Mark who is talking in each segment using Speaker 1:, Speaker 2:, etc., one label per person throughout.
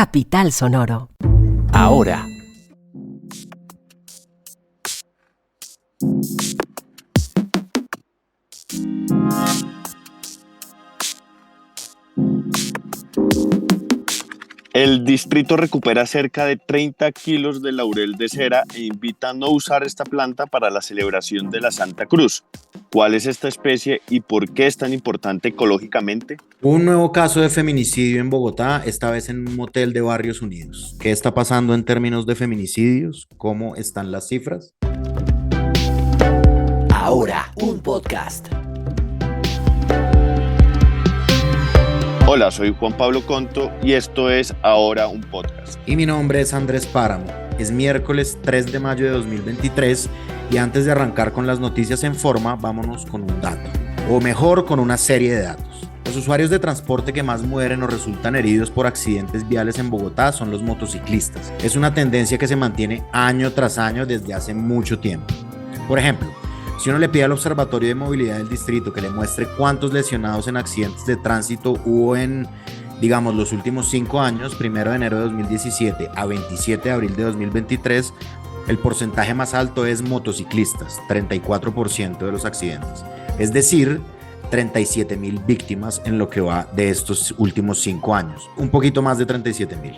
Speaker 1: Capital Sonoro.
Speaker 2: Ahora.
Speaker 3: El distrito recupera cerca de 30 kilos de laurel de cera e invita a no usar esta planta para la celebración de la Santa Cruz. ¿Cuál es esta especie y por qué es tan importante ecológicamente?
Speaker 4: Un nuevo caso de feminicidio en Bogotá, esta vez en un motel de Barrios Unidos. ¿Qué está pasando en términos de feminicidios? ¿Cómo están las cifras?
Speaker 2: Ahora, un podcast.
Speaker 3: Hola, soy Juan Pablo Conto y esto es Ahora un podcast.
Speaker 4: Y mi nombre es Andrés Páramo. Es miércoles 3 de mayo de 2023 y antes de arrancar con las noticias en forma, vámonos con un dato. O mejor, con una serie de datos. Los usuarios de transporte que más mueren o resultan heridos por accidentes viales en Bogotá son los motociclistas. Es una tendencia que se mantiene año tras año desde hace mucho tiempo. Por ejemplo, si uno le pide al Observatorio de Movilidad del Distrito que le muestre cuántos lesionados en accidentes de tránsito hubo en, digamos, los últimos 5 años, 1 de enero de 2017 a 27 de abril de 2023, el porcentaje más alto es motociclistas, 34% de los accidentes. Es decir, 37,000 víctimas en lo que va de estos últimos 5 años, un poquito más de 37,000.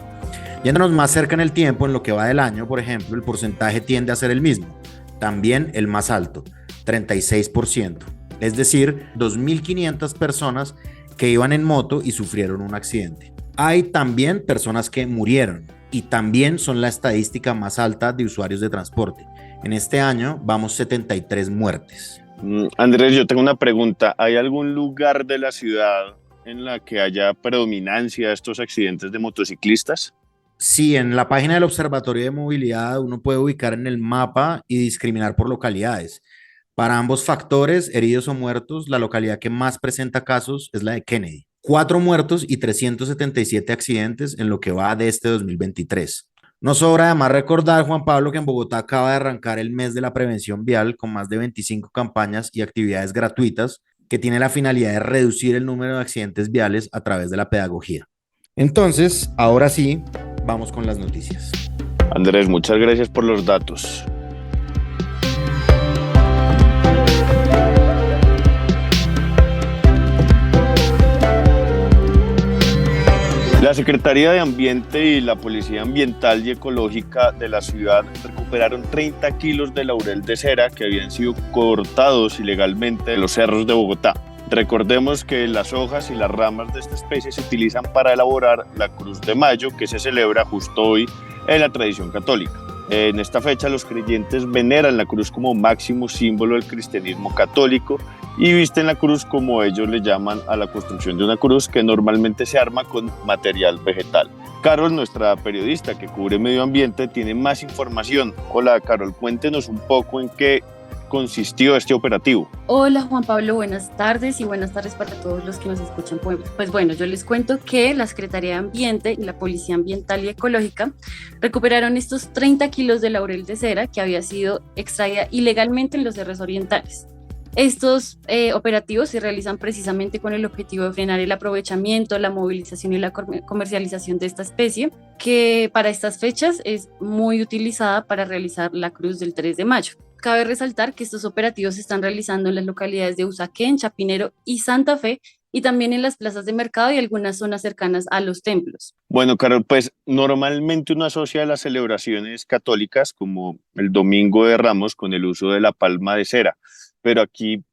Speaker 4: Yéndonos más cerca en el tiempo, en lo que va del año, por ejemplo, el porcentaje tiende a ser el mismo, también el más alto, 36%, es decir, 2.500 personas que iban en moto y sufrieron un accidente. Hay también personas que murieron y también son la estadística más alta de usuarios de transporte. En este año vamos 73 muertes.
Speaker 3: Andrés, yo tengo una pregunta. ¿Hay algún lugar de la ciudad en la que haya predominancia de estos accidentes de motociclistas?
Speaker 4: Sí, en la página del Observatorio de Movilidad uno puede ubicar en el mapa y discriminar por localidades. Para ambos factores, heridos o muertos, la localidad que más presenta casos es la de Kennedy. 4 muertos y 377 accidentes en lo que va de este 2023. No sobra además recordar, Juan Pablo, que en Bogotá acaba de arrancar el mes de la prevención vial con más de 25 campañas y actividades gratuitas que tiene la finalidad de reducir el número de accidentes viales a través de la pedagogía. Entonces, ahora sí, vamos con las noticias.
Speaker 3: Andrés, muchas gracias por los datos. La Secretaría de Ambiente y la Policía Ambiental y Ecológica de la ciudad recuperaron 30 kilos de laurel de cera que habían sido cortados ilegalmente de los cerros de Bogotá. Recordemos que las hojas y las ramas de esta especie se utilizan para elaborar la Cruz de Mayo, que se celebra justo hoy en la tradición católica. En esta fecha los creyentes veneran la cruz como máximo símbolo del cristianismo católico y visten la cruz como ellos le llaman a la construcción de una cruz que normalmente se arma con material vegetal. Carol, nuestra periodista que cubre medio ambiente, tiene más información. Hola Carol, cuéntenos un poco en qué consistió este operativo.
Speaker 5: Hola Juan Pablo, buenas tardes y buenas tardes para todos los que nos escuchan. Pues bueno, yo les cuento que la Secretaría de Ambiente y la Policía Ambiental y Ecológica recuperaron estos 30 kilos de laurel de cera que había sido extraída ilegalmente en los cerros orientales. Estos operativos se realizan precisamente con el objetivo de frenar el aprovechamiento, la movilización y la comercialización de esta especie, que para estas fechas es muy utilizada para realizar la cruz del 3 de mayo. Cabe resaltar que estos operativos se están realizando en las localidades de Usaquén, Chapinero y Santa Fe, y también en las plazas de mercado y algunas zonas cercanas a los templos.
Speaker 3: Bueno, Carol, pues normalmente uno asocia las celebraciones católicas como el Domingo de Ramos con el uso de la palma de cera, pero aquí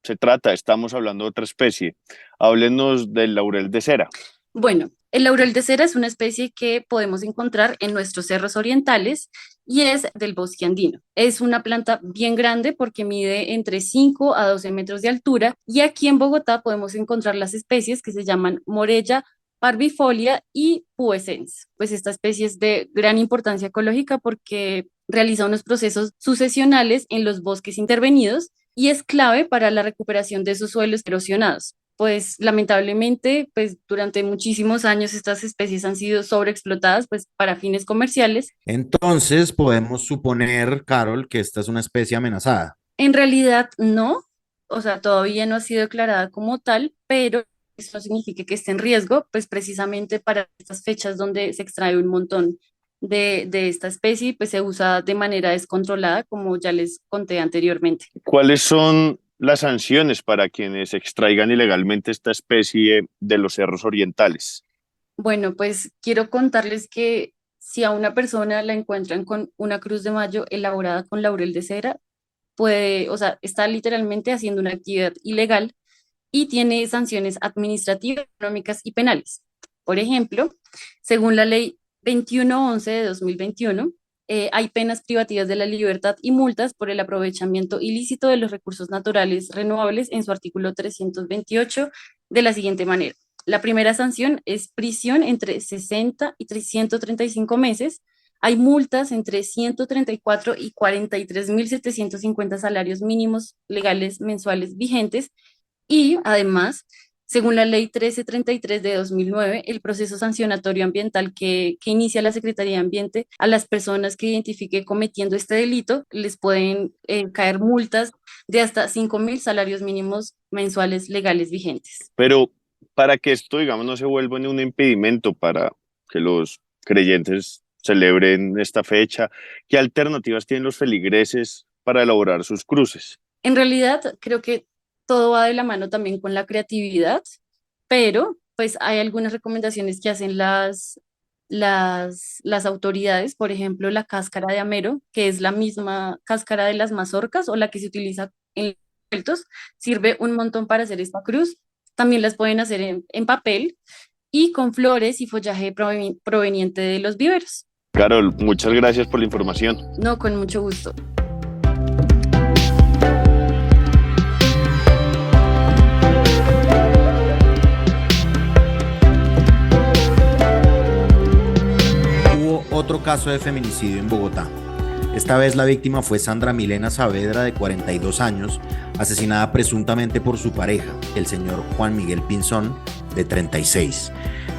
Speaker 3: estamos hablando de otra especie. Háblenos del laurel de cera.
Speaker 5: Bueno, el laurel de cera es una especie que podemos encontrar en nuestros cerros orientales y es del bosque andino. Es una planta bien grande porque mide entre 5 a 12 metros de altura y aquí en Bogotá podemos encontrar las especies que se llaman morella parvifolia y pubescens. Pues esta especie es de gran importancia ecológica porque realiza unos procesos sucesionales en los bosques intervenidos y es clave para la recuperación de esos suelos erosionados. Pues lamentablemente, pues durante muchísimos años estas especies han sido sobreexplotadas pues para fines comerciales.
Speaker 4: Entonces podemos suponer, Carol, que esta es una especie amenazada.
Speaker 5: En realidad no, o sea, todavía no ha sido declarada como tal, pero eso no signifique que esté en riesgo, pues precisamente para estas fechas donde se extrae un montón de esta especie, pues se usa de manera descontrolada, como ya les conté anteriormente.
Speaker 3: ¿Cuáles son las sanciones para quienes extraigan ilegalmente esta especie de los cerros orientales?
Speaker 5: Bueno, pues quiero contarles que si a una persona la encuentran con una cruz de mayo elaborada con laurel de cera, puede, o sea, está literalmente haciendo una actividad ilegal y tiene sanciones administrativas, económicas y penales. Por ejemplo, según la ley 2111 de 2021, hay penas privativas de la libertad y multas por el aprovechamiento ilícito de los recursos naturales renovables en su artículo 328 de la siguiente manera. La primera sanción es prisión entre 60 y 335 meses. Hay multas entre 134 y 43.750 salarios mínimos legales mensuales vigentes y además, según la ley 1333 de 2009, el proceso sancionatorio ambiental que inicia la Secretaría de Ambiente a las personas que identifique cometiendo este delito, les pueden caer multas de hasta 5.000 salarios mínimos mensuales legales vigentes.
Speaker 3: Pero para que esto, digamos, no se vuelva un impedimento para que los creyentes celebren esta fecha, ¿qué alternativas tienen los feligreses para elaborar sus cruces?
Speaker 5: En realidad, creo que todo va de la mano también con la creatividad, pero pues hay algunas recomendaciones que hacen las autoridades, por ejemplo, la cáscara de amero, que es la misma cáscara de las mazorcas o la que se utiliza en los envueltos, sirve un montón para hacer esta cruz. También las pueden hacer en papel y con flores y follaje proveniente de los viveros.
Speaker 3: Carol, muchas gracias por la información.
Speaker 5: No, con mucho gusto.
Speaker 4: Hubo otro caso de feminicidio en Bogotá. Esta vez la víctima fue Sandra Milena Saavedra, de 42 años, asesinada presuntamente por su pareja, el señor Juan Miguel Pinzón, de 36.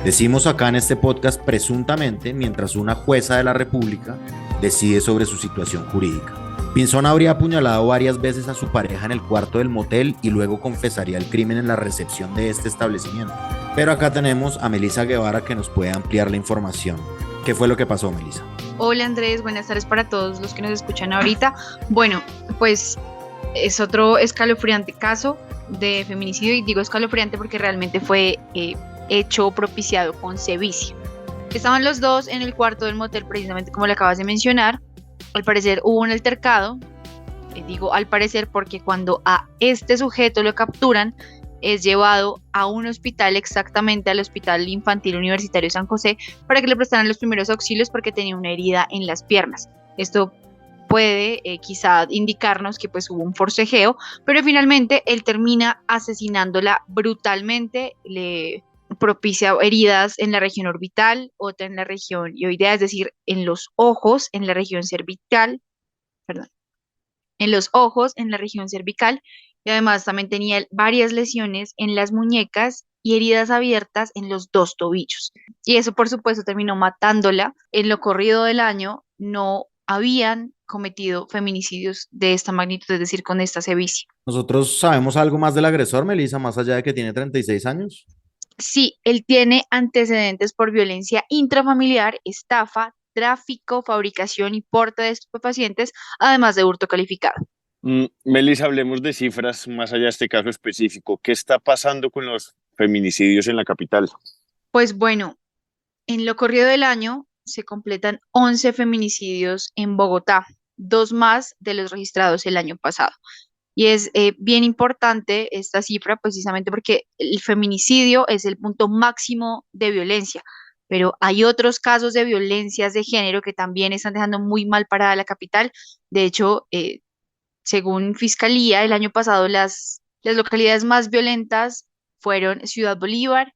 Speaker 4: Decimos acá en este podcast presuntamente, mientras una jueza de la República decide sobre su situación jurídica. Pinzón habría apuñalado varias veces a su pareja en el cuarto del motel y luego confesaría el crimen en la recepción de este establecimiento. Pero acá tenemos a Melissa Guevara, que nos puede ampliar la información. ¿Qué fue lo que pasó, Melissa?
Speaker 1: Hola Andrés, buenas tardes para todos los que nos escuchan ahorita. Bueno, pues es otro escalofriante caso de feminicidio, y digo escalofriante porque realmente fue hecho propiciado con sevicia. Estaban los dos en el cuarto del motel, precisamente como le acabas de mencionar. Al parecer hubo un altercado, digo al parecer porque cuando a este sujeto lo capturan, es llevado a un hospital, exactamente al Hospital Infantil Universitario San José, para que le prestaran los primeros auxilios porque tenía una herida en las piernas. Esto puede quizá indicarnos que pues hubo un forcejeo, pero finalmente él termina asesinándola brutalmente, le propicia heridas en la región orbital, otra en la región ioidea, es decir, en los ojos, en la región cervical, perdón, en los ojos, en la región cervical, y además también tenía varias lesiones en las muñecas y heridas abiertas en los dos tobillos. Y eso, por supuesto, terminó matándola. En lo corrido del año no habían cometido feminicidios de esta magnitud, es decir, con esta sevicia.
Speaker 4: ¿Nosotros sabemos algo más del agresor, Melissa, más allá de que tiene 36 años?
Speaker 1: Sí, él tiene antecedentes por violencia intrafamiliar, estafa, tráfico, fabricación y porte de estupefacientes, además de hurto calificado.
Speaker 3: Melissa, hablemos de cifras más allá de este caso específico. ¿Qué está pasando con los feminicidios en la capital?
Speaker 1: Pues bueno, en lo corrido del año se completan 11 feminicidios en Bogotá, dos más de los registrados el año pasado. Y es bien importante esta cifra precisamente porque el feminicidio es el punto máximo de violencia, pero hay otros casos de violencias de género que también están dejando muy mal parada la capital. De hecho, según Fiscalía, el año pasado las localidades más violentas fueron Ciudad Bolívar,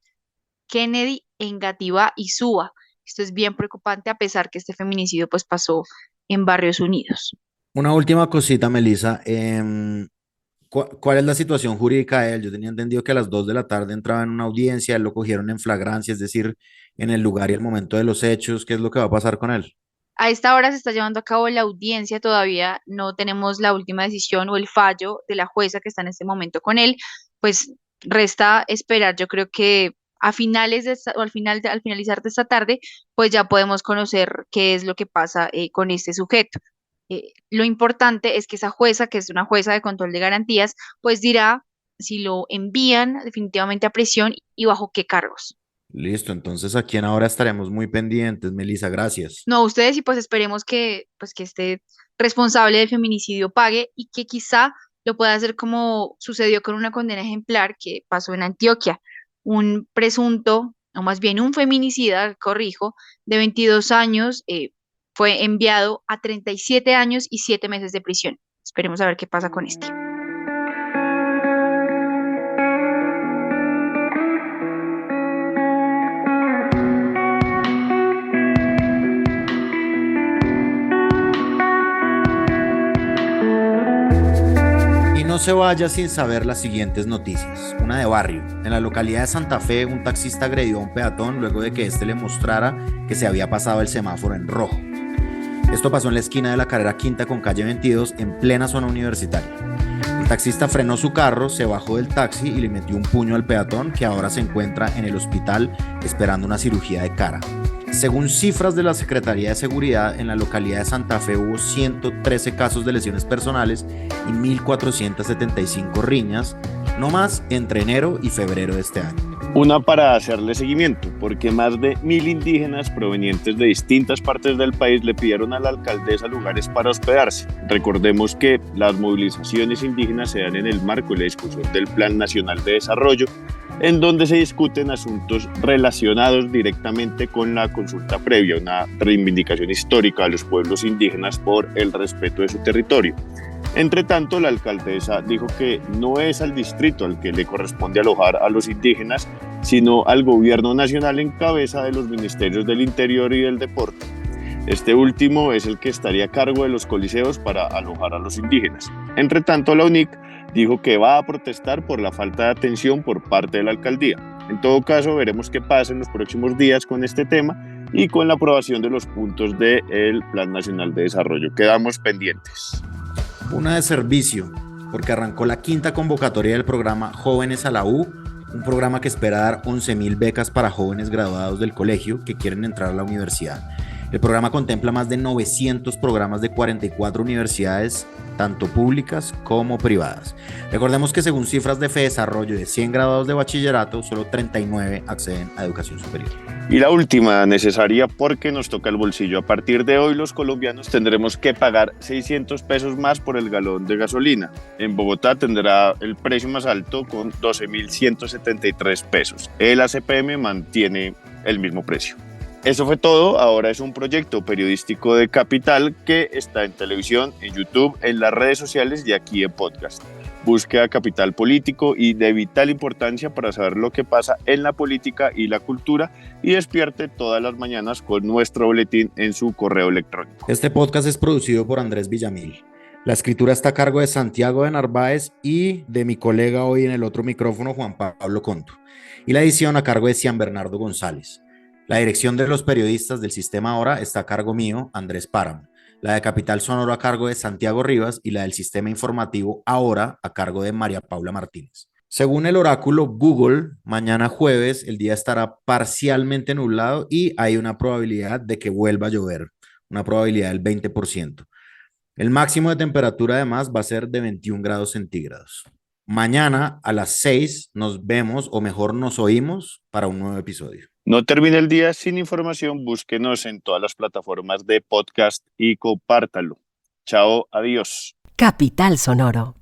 Speaker 1: Kennedy, Engativá y Suba. Esto es bien preocupante a pesar que este feminicidio pues pasó en Barrios Unidos.
Speaker 4: Una última cosita, Melissa. ¿Cuál es la situación jurídica de él? Yo tenía entendido que a las 2 de la tarde entraba en una audiencia, él lo cogieron en flagrancia, es decir, en el lugar y el momento de los hechos. ¿Qué es lo que va a pasar con él?
Speaker 1: A esta hora se está llevando a cabo la audiencia, todavía no tenemos la última decisión o el fallo de la jueza que está en este momento con él, pues resta esperar. Yo creo que al finalizar de esta tarde, pues ya podemos conocer qué es lo que pasa con este sujeto. Lo importante es que esa jueza, que es una jueza de control de garantías, pues dirá si lo envían definitivamente a prisión y bajo qué cargos.
Speaker 4: Listo, entonces aquí en ahora estaremos muy pendientes, Melissa, gracias.
Speaker 1: No, ustedes y pues esperemos que este responsable del feminicidio pague y que quizá lo pueda hacer como sucedió con una condena ejemplar que pasó en Antioquia. Un presunto, o más bien un feminicida, corrijo, de 22 años, fue enviado a 37 años y 7 meses de prisión. Esperemos a ver qué pasa con este.
Speaker 4: Y no se vaya sin saber las siguientes noticias. Una de barrio. En la localidad de Santa Fe, un taxista agredió a un peatón luego de que éste le mostrara que se había pasado el semáforo en rojo. Esto pasó en la esquina de la carrera Quinta con calle 22, en plena zona universitaria. El taxista frenó su carro, se bajó del taxi y le metió un puño al peatón, que ahora se encuentra en el hospital esperando una cirugía de cara. Según cifras de la Secretaría de Seguridad, en la localidad de Santa Fe hubo 113 casos de lesiones personales y 1.475 riñas, no más entre enero y febrero de este año.
Speaker 3: Una para hacerle seguimiento, porque más de 1.000 indígenas provenientes de distintas partes del país le pidieron a la alcaldesa lugares para hospedarse. Recordemos que las movilizaciones indígenas se dan en el marco de la discusión del Plan Nacional de Desarrollo, en donde se discuten asuntos relacionados directamente con la consulta previa, una reivindicación histórica a los pueblos indígenas por el respeto de su territorio. Entre tanto, la alcaldesa dijo que no es al distrito al que le corresponde alojar a los indígenas, sino al gobierno nacional en cabeza de los ministerios del Interior y del Deporte. Este último es el que estaría a cargo de los coliseos para alojar a los indígenas. Entre tanto, la UNIC dijo que va a protestar por la falta de atención por parte de la alcaldía. En todo caso, veremos qué pasa en los próximos días con este tema y con la aprobación de los puntos del Plan Nacional de Desarrollo. Quedamos pendientes.
Speaker 4: Una de servicio, porque arrancó la quinta convocatoria del programa Jóvenes a la U, un programa que espera dar 11.000 becas para jóvenes graduados del colegio que quieren entrar a la universidad. El programa contempla más de 900 programas de 44 universidades, tanto públicas como privadas. Recordemos que según cifras de FEDesarrollo, de 100 graduados de bachillerato, solo 39 acceden a educación superior.
Speaker 3: Y la última, necesaria porque nos toca el bolsillo. A partir de hoy los colombianos tendremos que pagar 600 pesos más por el galón de gasolina. En Bogotá tendrá el precio más alto con 12.173 pesos. El ACPM mantiene el mismo precio. Eso fue todo. Ahora es un proyecto periodístico de Capital que está en televisión, en YouTube, en las redes sociales y aquí en podcast. Busque a Capital Político y de vital importancia para saber lo que pasa en la política y la cultura, y despierte todas las mañanas con nuestro boletín en su correo electrónico.
Speaker 4: Este podcast es producido por Andrés Villamil. La escritura está a cargo de Santiago de Narváez y de mi colega hoy en el otro micrófono, Juan Pablo Conto. Y la edición a cargo de Cian Bernardo González. La dirección de los periodistas del Sistema Ahora está a cargo mío, Andrés Páramo. La de Capital Sonoro a cargo de Santiago Rivas y la del Sistema Informativo Ahora a cargo de María Paula Martínez. Según el oráculo Google, mañana jueves el día estará parcialmente nublado y hay una probabilidad de que vuelva a llover, una probabilidad del 20%. El máximo de temperatura además va a ser de 21 grados centígrados. Mañana a las 6 nos vemos, o mejor nos oímos, para un nuevo episodio.
Speaker 3: No termine el día sin información, búsquenos en todas las plataformas de podcast y compártalo. Chao, adiós.
Speaker 2: Capital Sonoro.